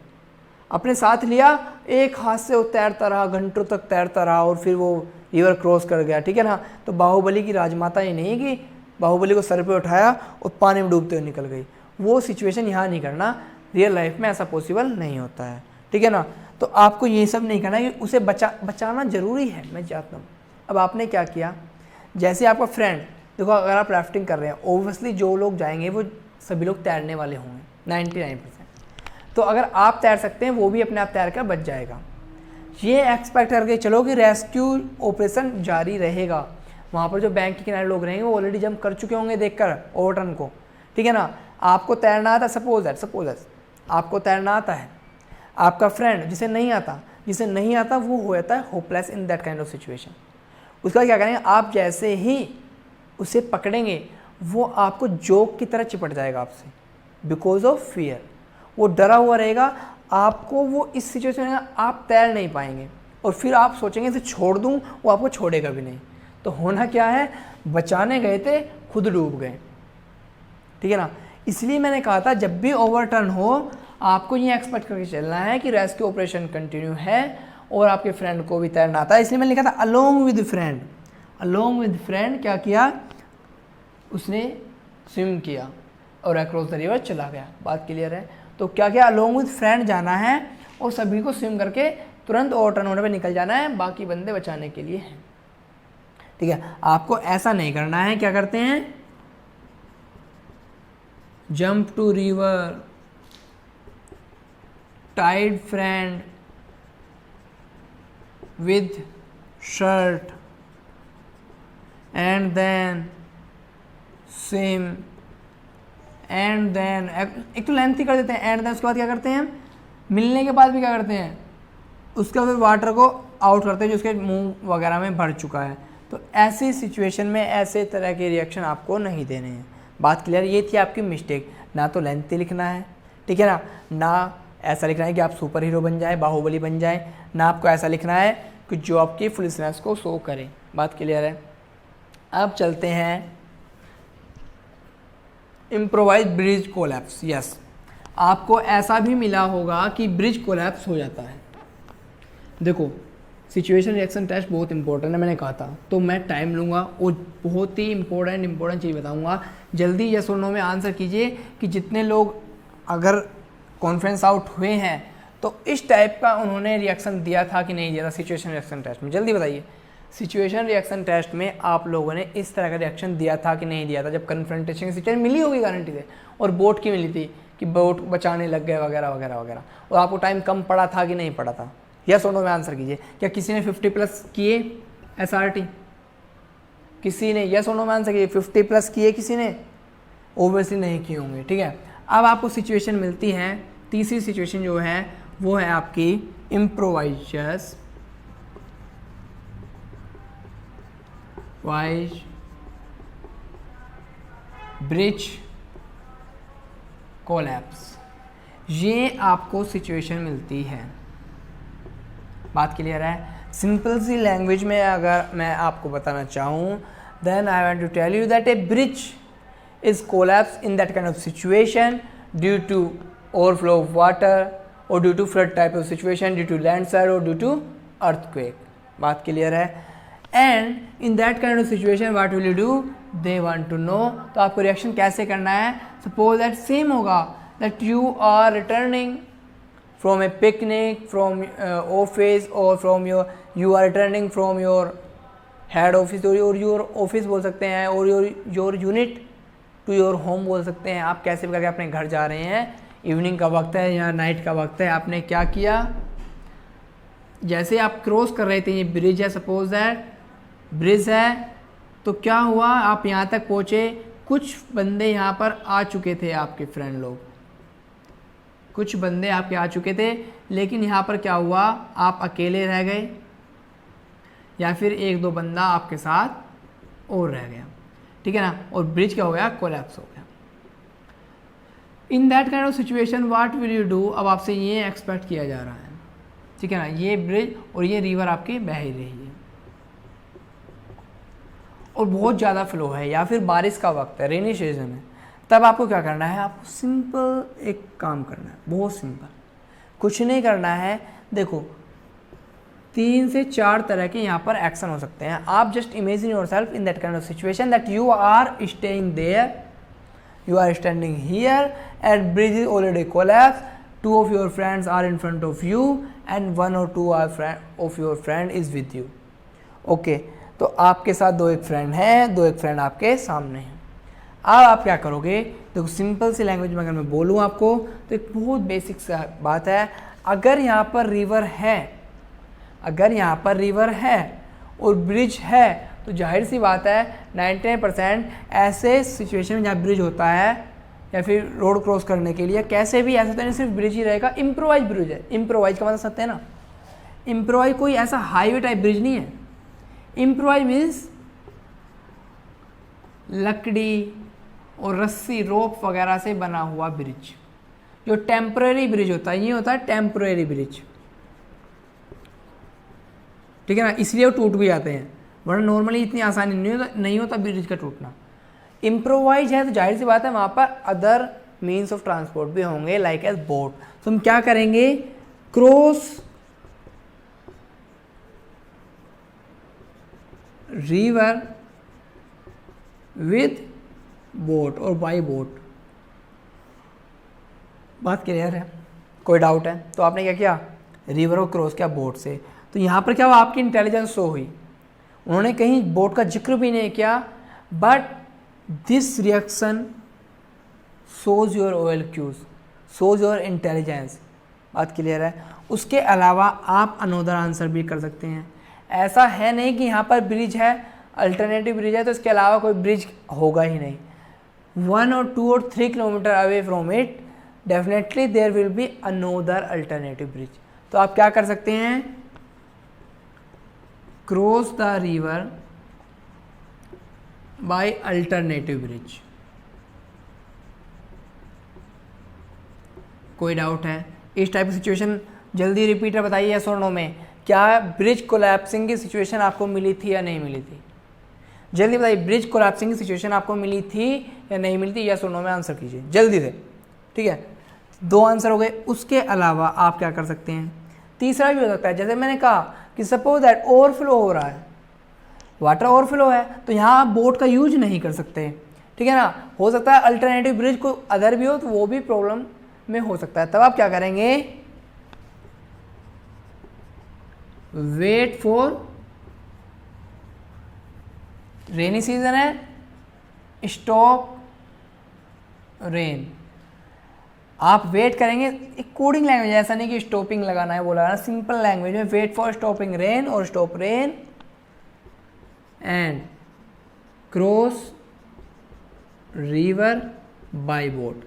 अपने साथ लिया, एक हाथ से वो तैरता रहा, घंटों तक तैरता रहा, और फिर वो रिवर क्रॉस कर गया, ठीक है ना। तो बाहुबली की राजमाता ये नहीं कि बाहुबली को सर पे उठाया और पानी में डूबते हुए निकल गई। वो सिचुएशन यहाँ नहीं करना, रियल लाइफ में ऐसा पॉसिबल नहीं होता है, ठीक है ना। तो आपको ये सब नहीं करना, कि उसे बचाना ज़रूरी है, मैं चाहता हूँ। अब आपने क्या किया, जैसे आपका फ्रेंड, देखो अगर आप राफ्टिंग कर रहे हैं, ओबियसली जो लोग जाएंगे वो सभी लोग तैरने वाले होंगे 99%। तो अगर आप तैर सकते हैं, वो भी अपने आप तैर कर बच जाएगा। ये एक्सपेक्ट करके चलो कि रेस्क्यू ऑपरेशन जारी रहेगा। वहाँ पर जो बैंक के किनारे लोग रहेंगे वो ऑलरेडी जंप कर चुके होंगे देखकर ओवरटर्न को, ठीक है ना। आपको तैरना आता है, सपोज दैट आपको तैरना आता है, आपका फ्रेंड जिसे नहीं आता वो हो जाता है hopeless in that kind of situation. उसका क्या करेंगे, आप जैसे ही उसे पकड़ेंगे वो आपको जोक की तरह चिपट जाएगा आपसे, बिकॉज ऑफ फियर। वो डरा हुआ रहेगा, आपको वो इस सिचुएशन में आप तैर नहीं पाएंगे और फिर आप सोचेंगे इसे छोड़ दूं, वो आपको छोड़ेगा भी नहीं। तो होना क्या है, बचाने गए थे खुद डूब गए, ठीक है ना। इसलिए मैंने कहा था जब भी ओवरटर्न हो आपको ये एक्सपेक्ट करके चलना है कि रेस्क्यू ऑपरेशन कंटिन्यू है और आपके फ्रेंड को भी तैरना आता है। इसलिए मैंने लिखा था अलोंग विद फ्रेंड क्या किया, उसने स्विम किया और अक्रॉस द रिवर चला गया। बात क्लियर है। तो क्या क्या, अलोंग विद फ्रेंड जाना है और सभी को स्विम करके तुरंत ओवरटर्न होने पे निकल जाना है, बाकी बंदे बचाने के लिए हैं, ठीक है। आपको ऐसा नहीं करना है, क्या करते हैं, jump to river, tied friend with shirt and then swim and then, एक तो लेंथ ही कर देते हैं एंड देन, उसके बाद क्या करते हैं, मिलने के बाद भी क्या करते हैं, उसका फिर वाटर को आउट करते हैं जो उसके मुंह वगैरह में भर चुका है। तो ऐसी सिचुएशन में ऐसे तरह के रिएक्शन आपको नहीं देने हैं। बात क्लियर, ये थी आपकी मिस्टेक। ना तो लेंथी लिखना है, ठीक है ना ऐसा लिखना है कि आप सुपर हीरो बन जाए, बाहुबली बन जाए, ना आपको ऐसा लिखना है कि जो आपकी फुलिशनेस को शो करे। बात क्लियर है। अब चलते हैं इम्प्रोवाइज ब्रिज कोलैप्स। यस, आपको ऐसा भी मिला होगा कि ब्रिज कोलैप्स हो जाता है। देखो, सिचुएशन रिएक्शन टेस्ट बहुत इंपॉर्टेंट है, मैंने कहा था, तो मैं टाइम लूँगा और बहुत ही इंपॉर्टेंट चीज़ बताऊँगा। जल्दी यस और नो में आंसर कीजिए कि जितने लोग अगर कॉन्फ्रेंस आउट हुए हैं तो इस टाइप का उन्होंने रिएक्शन दिया था कि नहीं दिया था सिचुएशन रिएक्शन टेस्ट में। जल्दी बताइए, सिचुएशन रिएक्शन टेस्ट में आप लोगों ने इस तरह का रिएक्शन दिया था कि नहीं दिया था, जब कन्फ्रंटेशन की सिचुएशन मिली होगी गारंटी से, और बोट की मिली थी कि बोट बचाने लग गए वगैरह वगैरह वगैरह, और आपको टाइम कम पड़ा था कि नहीं पड़ा था। यस और नो में आंसर कीजिए। क्या किसी ने 50+ किए SRT? किसी ने? यस और नो में आंसर कीजिए। 50+ किए किसी ने? ओबियसली नहीं किए होंगे, ठीक है। अब आपको सिचुएशन मिलती है, तीसरी सिचुएशन जो है वो है आपकी इम्प्रोवाइज ब्रिज कोलैप्स। ये आपको सिचुएशन मिलती है। बात क्लियर है। सिंपल सी लैंग्वेज में अगर मैं आपको बताना चाहूँ, then I want to tell you that a bridge is collapsed in that kind of situation due to overflow of water or due to flood type of situation, due to landslide or due to earthquake. बात clear है। and in that kind of situation what will you do, they want to know। तो आपको reaction कैसे करना है। suppose that same होगा that you are returning from a picnic, from office or from you are returning from your head office or your office बोल सकते हैं, और your unit to your home बोल सकते हैं। आप कैसे भी करके अपने घर जा रहे हैं, इवनिंग का वक्त है या नाइट का वक्त है, आपने क्या किया, जैसे आप क्रॉस कर रहे थे, ये ब्रिज है, सपोज दैट ब्रिज है, तो क्या हुआ, आप यहाँ तक पहुँचे, कुछ बंदे यहाँ पर आ चुके थे, आपके फ्रेंड लोग, कुछ बंदे आपके आ चुके थे, लेकिन यहाँ पर क्या हुआ, आप अकेले रह गए या फिर एक दो बंदा आपके साथ और रह गया, ठीक है ना, और ब्रिज क्या हो गया, कोलैप्स हो गया। इन that kind of situation what will you do. अब आपसे ये एक्सपेक्ट किया जा रहा है, ठीक है ना, ये ब्रिज और ये रिवर आपकी बह ही रही है और बहुत ज़्यादा फ्लो है, या फिर बारिश का वक्त है, रेनी सीजन है, तब आपको क्या करना है, आपको सिंपल एक काम करना है, बहुत सिंपल, कुछ नहीं करना है। देखो 3 से 4 तरह के यहाँ पर एक्शन हो सकते हैं। आप just imagine yourself in that kind of situation that you are staying there, you are standing here and bridge is already collapsed, 2 of your friends are in front of you and 1 or 2 of your friend is with you। Okay, तो आपके साथ 2 एक friend हैं, 2 एक friend आपके सामने हैं। अब आप क्या करोगे, देखो सिंपल सी लैंग्वेज में अगर मैं बोलूँ आपको, तो एक बहुत बेसिक सा बात है। अगर यहाँ पर रिवर है, अगर यहाँ पर रिवर है और ब्रिज है, तो जाहिर सी बात है 99% ऐसे सिचुएशन में जहाँ ब्रिज होता है या फिर रोड क्रॉस करने के लिए कैसे भी ऐसा तो नहीं सिर्फ ब्रिज ही रहेगा, इम्प्रोवाइज ब्रिज है। इम्प्रोवाइज का मतलब सकते हैं ना, इम्प्रोवाइज कोई ऐसा हाईवे टाइप ब्रिज नहीं है। इम्प्रोवाइज मीन्स लकड़ी और रस्सी रोप वगैरह से बना हुआ ब्रिज। जो टेम्परेरी ब्रिज होता है ये होता है टेम्परेरी ब्रिज, ठीक है ना, इसलिए वो टूट भी जाते हैं, वरना नॉर्मली इतनी आसानी नहीं होता ब्रिज का टूटना। इम्प्रोवाइज है तो जाहिर सी बात है वहाँ पर अदर मीन्स ऑफ ट्रांसपोर्ट भी होंगे लाइक एज बोट। तो हम क्या करेंगे, क्रॉस रिवर विथ बोट और बाई बोट। बात क्लियर है, कोई डाउट है? तो आपने क्या किया, रिवर को क्रॉस किया बोट से। तो यहाँ पर क्या हुआ, आपकी इंटेलिजेंस शो हुई। उन्होंने कहीं बोट का जिक्र भी नहीं किया, but this reaction shows your OLQs, shows your intelligence. बात क्लियर है? उसके अलावा आप अनोदर आंसर भी कर सकते हैं। ऐसा है नहीं कि यहाँ पर ब्रिज है, अल्टरनेटिव ब्रिज है तो इसके अलावा कोई ब्रिज होगा ही नहीं। 1 or 2 or 3 kilometre away from it definitely there will be another alternative bridge. तो आप क्या कर सकते हैं, cross the river by alternative bridge. कोई डाउट है? इस टाइप की सिचुएशन जल्दी रिपीटर बताइए यस और नो में, क्या ब्रिज कोलैप्सिंग की सिचुएशन आपको मिली थी या नहीं मिली थी? जल्दी बताइए, ब्रिज कोलैप्सिंग की सिचुएशन आपको मिली थी या नहीं मिली थी? यस और नो में आंसर कीजिए जल्दी से, ठीक है। 2 आंसर हो गए। उसके अलावा आप क्या कर सकते हैं, तीसरा भी हो सकता है। जैसे मैंने कहा कि सपोज दैट ओवरफ्लो हो रहा है, वाटर ओवरफ्लो है, तो यहाँ आप बोट का यूज नहीं कर सकते, ठीक है ना। हो सकता है अल्टरनेटिव ब्रिज को अदर भी हो तो वो भी प्रॉब्लम में हो सकता है। तब आप क्या करेंगे, वेट फॉर रेनी सीजन है, स्टॉप रेन। आप वेट करेंगे, एक कोडिंग लैंग्वेज, ऐसा नहीं कि स्टॉपिंग लगाना है, वो लगाना, सिंपल लैंग्वेज में वेट फॉर स्टॉपिंग रेन और stop rain and cross river by boat.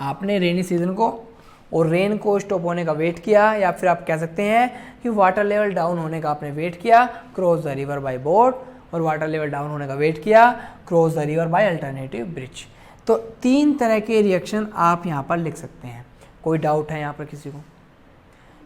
आपने रेनी सीजन को और रेन को स्टॉप होने का वेट किया, या फिर आप कह सकते हैं कि वाटर लेवल डाउन होने का आपने वेट किया, cross the river by boat, और वाटर लेवल डाउन होने का वेट किया, cross the river by alternative bridge. तो 3 तरह के रिएक्शन आप यहाँ पर लिख सकते हैं। कोई डाउट है यहाँ पर किसी को?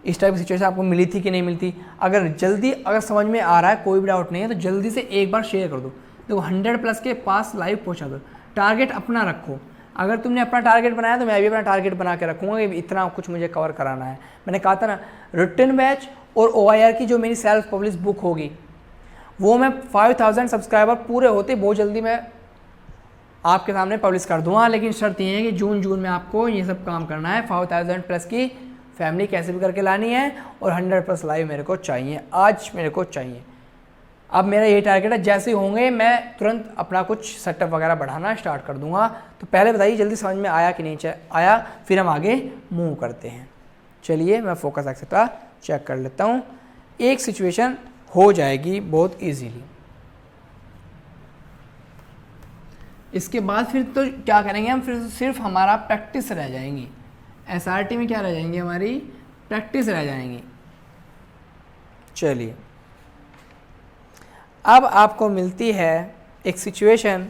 इस टाइप की सिचुएशन आपको मिली थी कि नहीं मिलती? अगर समझ में आ रहा है, कोई भी डाउट नहीं है, तो जल्दी से एक बार शेयर कर दो। देखो 100+ के पास लाइव पहुँचा दो। टारगेट अपना रखो। अगर तुमने अपना टारगेट बनाया तो मैं भी अपना टारगेट बना के रखूँगा कि इतना कुछ मुझे कवर कराना है। मैंने कहा था ना, रिटन बैच और OIR की जो मेरी सेल्फ पब्लिश बुक होगी, वो मैं 5000 सब्सक्राइबर पूरे होते बहुत जल्दी मैं आपके सामने पब्लिश कर दूँगा। लेकिन शर्त ये है कि जून में आपको ये सब काम करना है। 5000+ की फैमिली कैसे भी करके लानी है, और 100+ लाइव मेरे को चाहिए, आज मेरे को चाहिए। अब मेरा ये टारगेट है, जैसे होंगे मैं तुरंत अपना कुछ सेटअप वगैरह बढ़ाना स्टार्ट कर दूंगा। तो पहले बताइए जल्दी समझ में आया कि नहीं आया, फिर हम आगे मूव करते हैं। चलिए मैं फोकस एक्सेट्रा चेक कर लेता हूँ। एक सिचुएशन हो जाएगी बहुत इजीली। इसके बाद फिर तो क्या करेंगे हम, फिर सिर्फ हमारा प्रैक्टिस रह जाएंगी। SRT में क्या रह जाएंगी, हमारी प्रैक्टिस रह जाएंगी। चलिए, अब आपको मिलती है एक सिचुएशन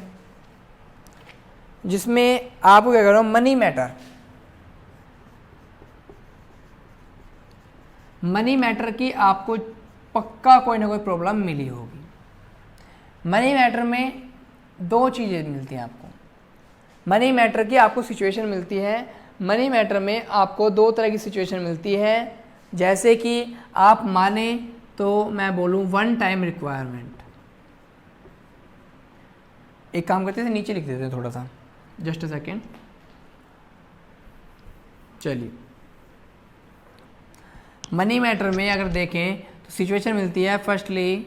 जिसमें आपको क्या करो, मनी मैटर की आपको पक्का कोई ना कोई प्रॉब्लम मिली होगी। मनी मैटर में 2 चीज़ें मिलती हैं आपको। मनी मैटर की आपको सिचुएशन मिलती है। मनी मैटर में आपको 2 तरह की सिचुएशन मिलती है। जैसे कि आप माने तो मैं बोलूँ 1 टाइम रिक्वायरमेंट। एक काम करते थे, नीचे लिख देते हैं थोड़ा सा, जस्ट अ सेकेंड। चलिए, मनी मैटर में अगर देखें तो सिचुएशन मिलती है, फर्स्टली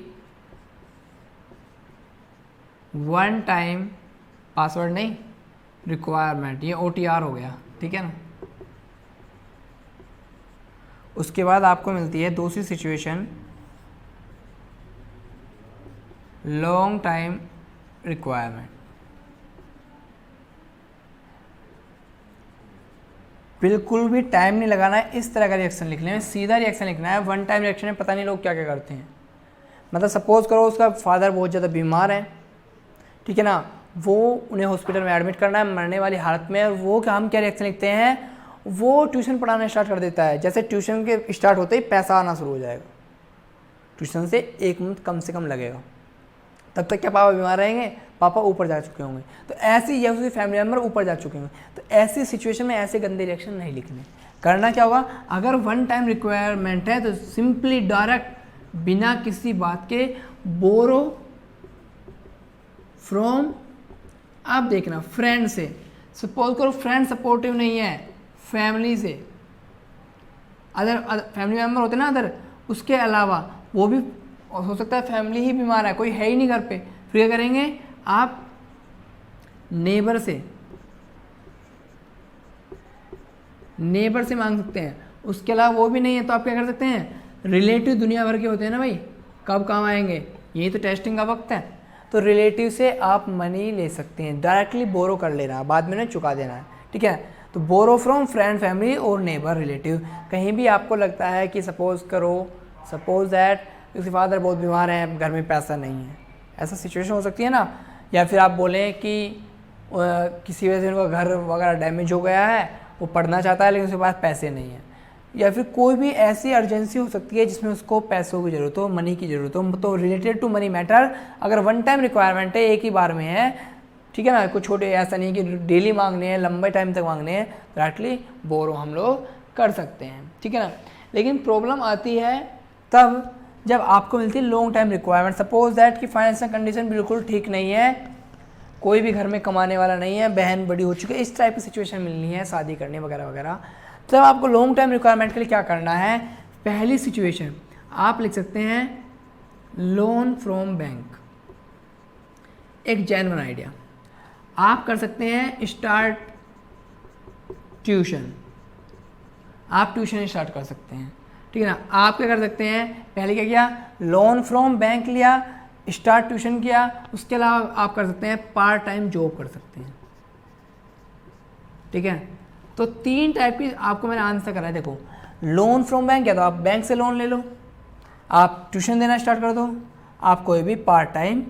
1 टाइम पासवर्ड नहीं, रिक्वायरमेंट, ये OTR हो गया, ठीक है ना। उसके बाद आपको मिलती है दूसरी सिचुएशन, लॉन्ग टाइम रिक्वायरमेंट। बिल्कुल भी टाइम नहीं लगाना है इस तरह का रिएक्शन लिखने में, सीधा रिएक्शन लिखना है। वन टाइम रिएक्शन में पता नहीं लोग क्या क्या करते हैं। मतलब सपोज करो उसका फादर बहुत ज़्यादा बीमार है, ठीक है ना, वो उन्हें हॉस्पिटल में एडमिट करना है मरने वाली हालत में, और वो हम क्या रिएक्शन लिखते हैं, वो ट्यूशन पढ़ाना स्टार्ट कर देता है। जैसे ट्यूशन के स्टार्ट होते ही पैसा आना शुरू हो जाएगा, ट्यूशन से 1 मंथ कम से कम लगेगा, तब तक क्या पापा बीमार रहेंगे, पापा ऊपर जा चुके होंगे, तो ऐसी या उसके फैमिली मेम्बर ऊपर जा चुके होंगे। तो ऐसी सिचुएशन में ऐसे गंदे रिएक्शन नहीं लिखने। करना क्या होगा, अगर वन टाइम रिक्वायरमेंट है तो सिंपली डायरेक्ट बिना किसी बात के बोरो फ्रॉम, आप देखना फ्रेंड से, सपोज करो फ्रेंड सपोर्टिव नहीं है, फैमिली से, अदर फैमिली मेम्बर होते ना अदर, उसके अलावा वो भी हो सकता है फैमिली ही बीमार है, कोई है ही नहीं घर पे, फिर क्या करेंगे आप नेबर से मांग सकते हैं। उसके अलावा वो भी नहीं है तो आप क्या कर सकते हैं, रिलेटिव दुनिया भर के होते हैं ना भाई, कब काम आएंगे, यही तो टेस्टिंग का वक्त है, तो रिलेटिव से आप मनी ले सकते हैं, डायरेक्टली बोरो कर लेना, बाद में ना चुका देना है, ठीक है। तो बोरो फ्रॉम फ्रेंड, फैमिली और नेबर, रिलेटिव। कहीं भी आपको लगता है कि सपोज दैट उसके फादर बहुत बीमार हैं, घर में पैसा नहीं है, ऐसा सिचुएशन हो सकती है ना, या फिर आप बोलें कि किसी वजह से उनका घर वगैरह डैमेज हो गया है, वो पढ़ना चाहता है लेकिन उसके पास पैसे नहीं है, या फिर कोई भी ऐसी अर्जेंसी हो सकती है जिसमें उसको पैसों की ज़रूरत हो, मनी की ज़रूरत हो, तो रिलेटेड टू मनी मैटर अगर वन टाइम रिक्वायरमेंट है, एक ही बार में है, ठीक है ना, कुछ छोटे ऐसा नहीं कि डेली मांगने हैं, लंबे टाइम तक मांगने हैं, डायरेक्टली बोरो हम लोग कर सकते हैं, ठीक है ना। लेकिन प्रॉब्लम आती है तब जब आपको मिलती है long time requirement. Suppose that कि फाइनेंशियल कंडीशन बिल्कुल ठीक नहीं है, कोई भी घर में कमाने वाला नहीं है, बहन बड़ी हो चुकी है, इस टाइप की सिचुएशन मिलनी है, शादी करनी वगैरह वगैरह, तो आपको लॉन्ग टाइम रिक्वायरमेंट के लिए क्या करना है, पहली सिचुएशन आप लिख सकते हैं लोन फ्रॉम बैंक। एक जेन्युइन आइडिया आप कर सकते हैं, स्टार्ट ट्यूशन, आप ट्यूशन स्टार्ट कर सकते हैं, ठीक है ना। आप क्या कर सकते हैं, पहले क्या किया, लोन फ्रॉम बैंक लिया, स्टार्ट ट्यूशन किया, उसके अलावा आप कर सकते हैं पार्ट टाइम जॉब कर सकते हैं, ठीक है। तो 3 टाइप की आपको मैंने आंसर करा है। देखो लोन फ्रॉम बैंक या तो आप बैंक से लोन ले लो, आप ट्यूशन देना स्टार्ट कर दो, आप कोई भी पार्ट टाइम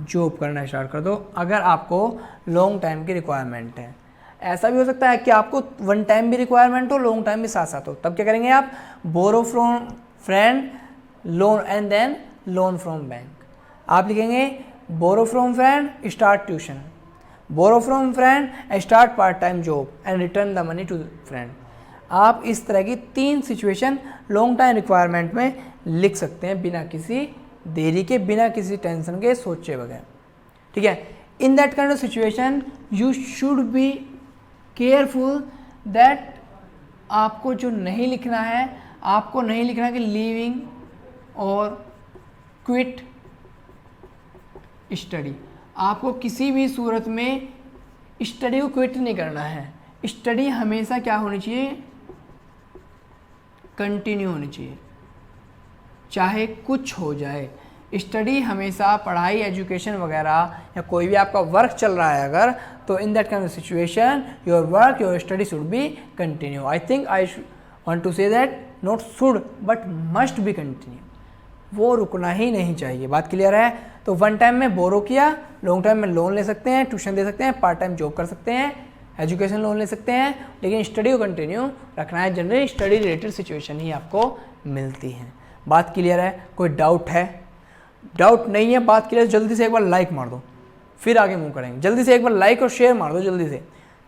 जॉब करना स्टार्ट कर दो अगर आपको लॉन्ग टाइम की रिक्वायरमेंट है। ऐसा भी हो सकता है कि आपको वन टाइम भी रिक्वायरमेंट हो, लॉन्ग टाइम भी साथ साथ हो, तब क्या करेंगे आप, borrow from friend loan and then loan from bank. आप लिखेंगे borrow from friend start tuition, borrow from friend start part time job and return the money to friend. आप इस तरह की 3 सिचुएशन लॉन्ग टाइम रिक्वायरमेंट में लिख सकते हैं बिना किसी देरी के, बिना किसी टेंशन के, सोचे बगैर, ठीक है। In that kind of situation you should be careful that आपको जो नहीं लिखना है, आपको नहीं लिखना कि लीविंग और क्विट स्टडी। आपको किसी भी सूरत में स्टडी को क्विट नहीं करना है, स्टडी हमेशा क्या होनी चाहिए, कंटिन्यू होनी चाहिए, चाहे कुछ हो जाए। स्टडी हमेशा पढ़ाई, एजुकेशन वगैरह या कोई भी आपका वर्क चल रहा है अगर, तो in that kind of situation your work your study should be continue. I think I want to say that not should but must be continue, वो रुकना ही नहीं चाहिए। बात क्लियर है। तो वन टाइम में बोरो किया, लॉन्ग टाइम में लोन ले सकते हैं, ट्यूशन दे सकते हैं, पार्ट टाइम जॉब कर सकते हैं, एजुकेशन लोन ले सकते हैं, लेकिन स्टडी को कंटिन्यू रखना है। जनरली स्टडी रिलेटेड सिचुएशन ही आपको मिलती है। बात क्लियर है, कोई डाउट है? डाउट नहीं है, बात क्लियर। जल्दी से एक बार लाइक मार दो, फिर आगे मूव करेंगे। जल्दी से एक बार लाइक और शेयर मार दो जल्दी से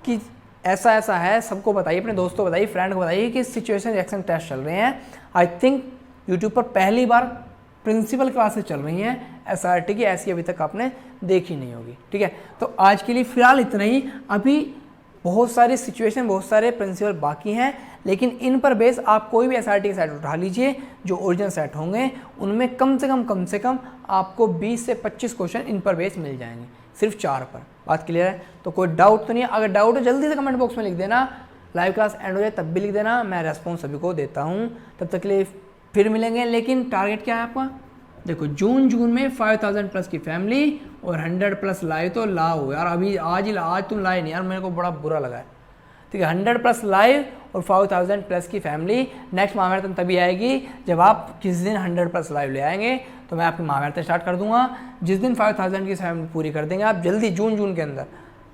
कि ऐसा ऐसा है, सबको बताइए, अपने दोस्तों को बताइए, फ्रेंड को बताइए कि सिचुएशन रिएक्शन टेस्ट चल रहे हैं। आई थिंक यूट्यूब पर पहली बार प्रिंसिपल क्लासेस चल रही हैं एसआरटी की, ऐसी अभी तक आपने देखी नहीं होगी, ठीक है। तो आज के लिए फिलहाल इतना ही। अभी बहुत सारी सिचुएशन, बहुत सारे प्रिंसिपल बाकी हैं, लेकिन इन पर बेस आप कोई भी एसआरटी के सेट उठा लीजिए, जो ओरिजिनल सेट होंगे उनमें कम से कम आपको 20 से 25 क्वेश्चन इन पर बेस मिल जाएंगे, सिर्फ 4 पर। बात क्लियर है? तो कोई डाउट तो नहीं है? अगर डाउट है जल्दी से कमेंट बॉक्स में लिख देना, लाइव क्लास एंड हो जाए तब भी लिख देना, मैं रेस्पॉन्स सभी को देता हूँ। तब तक के लिए फिर मिलेंगे, लेकिन टारगेट क्या है आपका? देखो जून में 5000 प्लस की फैमिली और 100 प्लस लाए तो लाओ यार, अभी आज तुम लाए नहीं यार, मेरे को बड़ा बुरा लगा है। ठीक है, 100 प्लस लाइव और 5000 प्लस की फैमिली। नेक्स्ट महामैराथन तभी आएगी जब आप किस दिन 100 प्लस लाइव ले आएंगे, तो मैं आपकी महामैराथन स्टार्ट कर दूंगा जिस दिन 5000 की फैमिली पूरी कर देंगे आप जल्दी जून के अंदर।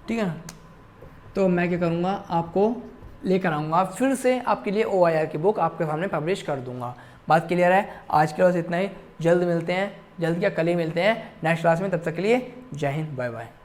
ठीक है ना, तो मैं क्या करूँगा, आपको लेकर आऊँगा फिर से आपके लिए OIR की बुक आपके सामने पब्लिश कर दूंगा। बात क्लियर है? आज के बस इतना ही, जल्द मिलते हैं, जल्द क्या कल ही मिलते हैं नेक्स्ट क्लास में। तब तक के लिए जय हिंद, बाय बाय।